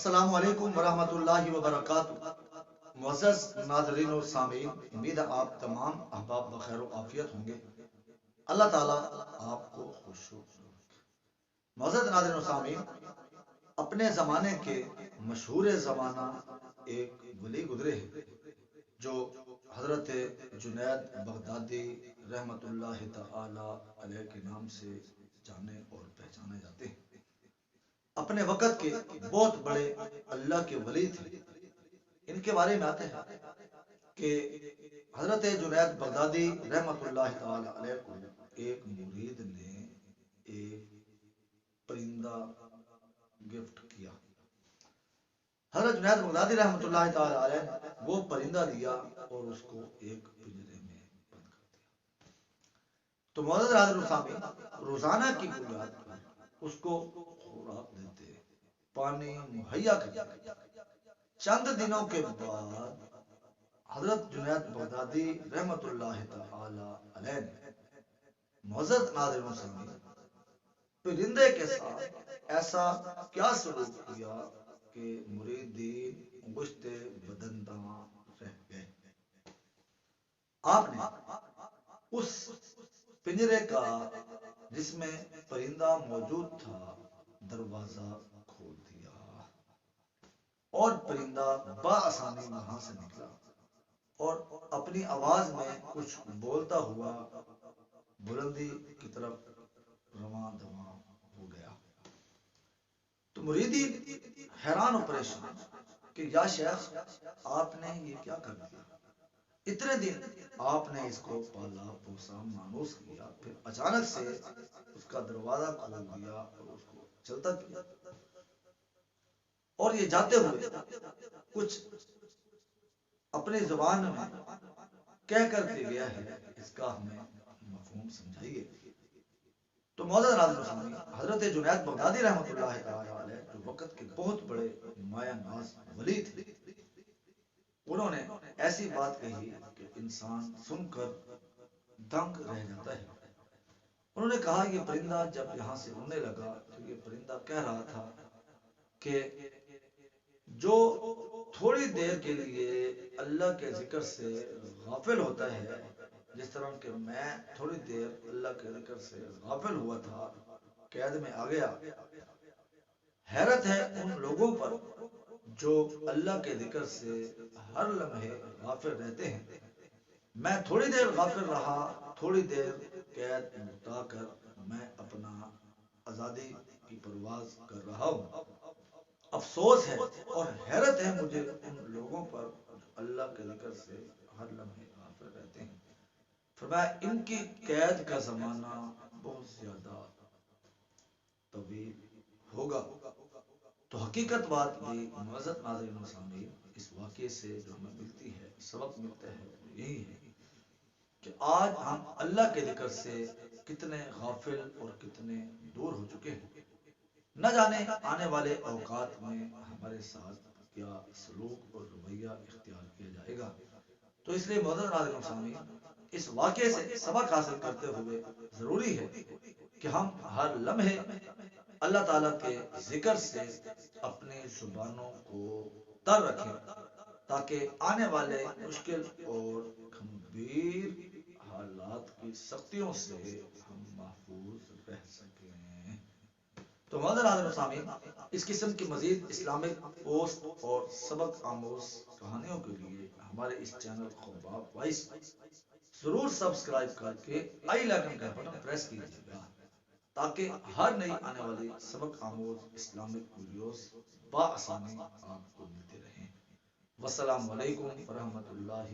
السلام علیکم ورحمۃ اللہ وبرکاتہ۔ معزز ناظرین و سامعین، امید ہے آپ تمام احباب بخیر و عافیت ہوں گے۔ اللہ تعالیٰ آپ کو خوش و معزز ناظرین و سامعین، اپنے زمانے کے مشہور زمانہ ایک ولی گزرے ہیں جو حضرت جنید بغدادی رحمت اللہ تعالی علیہ کے نام سے جانے اور پہچانے جاتے ہیں۔ اپنے وقت کے بہت بڑے اللہ کے ولی تھے۔ ان کے بارے میں آتے ہیں کہ حضرت جنید بغدادی رحمت اللہ تعالی علیہ کو ایک مرید نے ایک پرندہ گفٹ کیا۔ حضرت جنید بغدادی رحمت اللہ تعالی علیہ نے وہ پرندہ لیا اور اس کو ایک پنجرے میں بند کر دیا۔ تو معزز حاضرین و سامعین، روزانہ کی بنیاد پر اس کو خوراک دیتے، پانی مہیا کرتے۔ چند دنوں کے بعد حضرت جنید بغدادی رحمت اللہ تعالی علیہ نے معزز ناظرین و سامعین پرندے کے ساتھ ایسا کیا سلوک کیا کہ مریدین گشت بدنداں رہ گئے۔ آپ نے اس پنجرے کا جس میں پرندہ موجود تھا دروازہ کھول دیا اور پرندہ بآسانی وہاں سے نکلا اور اپنی آواز میں کچھ بولتا ہوا بلندی کی طرف رواں دواں ہو گیا۔ تو مریدی حیران و پریشان کہ یا شیخ، آپ نے یہ کیا کر دیا؟ اتنے دن آپ نے اس کو پالا پوسا مانوس کیا، پھر اچانک سے اس کا دروازہ کھول دیا اور اس کو چلتا کیا، اور یہ جاتے ہوئے کچھ اپنی زبان میں کہہ کر کے گیا ہے، اس کا ہمیں مفہوم سمجھائیے۔ تو معزز ناظرین و سامعین، حضرت جنید بغدادی رحمت اللہ تعالی علیہ جو وقت کے بہت بڑے مایہ ناز ولی تھے، انہوں نے ایسی بات کہی کہ انسان سن کر دنگ رہ جاتا ہے۔ انہوں نے کہا یہ پرندہ جب یہاں سے اڑنے لگا تو یہ پرندہ کہہ رہا تھا کہ جو تھوڑی دیر کے لیے اللہ کے ذکر سے غافل ہوتا ہے، جس طرح کہ میں تھوڑی دیر اللہ کے ذکر سے غافل ہوا تھا، قید میں آ گیا، حیرت ہے ان لوگوں پر جو اللہ کے ذکر سے ہر لمحے غافل رہتے ہیں۔ میں تھوڑی دیر غافل رہا، تھوڑی دیر قید متا کر میں اپنا آزادی کی پرواز کر رہا ہوں۔ افسوس ہے اور حیرت ہے مجھے ان لوگوں پر جو اللہ کے ذکر سے ہر لمحے غافل رہتے ہیں۔ فرمایا ان کی قید کا زمانہ بہت زیادہ طویل ہوگا۔ تو حقیقت بات بھی معزز ناظرین و سامعین، اس واقعے سے جو ہمیں ملتی ہے، سبق ملتا ہے، وہ یہی ہے کہ آج ہم اللہ کے ذکر سے کتنے غافل اور کتنے دور ہو چکے ہیں۔ نہ جانے آنے والے اوقات میں ہمارے ساتھ کیا سلوک اور رویہ اختیار کیا جائے گا۔ تو اس لیے معزز ناظرین و سامعین، اس واقعے سے سبق حاصل کرتے ہوئے ضروری ہے کہ ہم ہر لمحے اللہ تعالیٰ کے ذکر سے اپنی زبانوں کو تر رکھیں تاکہ آنے والے مشکل اور گھمبیر حالات کی سختیوں سے ہم محفوظ رہ سکیں۔ تو معزز ناظرین و سامعین، اس قسم کی مزید اسلامک پوسٹ اور سبق آموز کہانیوں کے لیے ہمارے اس چینل خباب وائس ضرور سبسکرائب کر کے آئی لائکن کا بٹن پریس کیجیے گا تاکہ ہر نئی آنے والی سبق آموز اسلامک ویڈیوز بآسانی آپ کو ملتے رہیں۔ والسلام علیکم ورحمۃ اللہ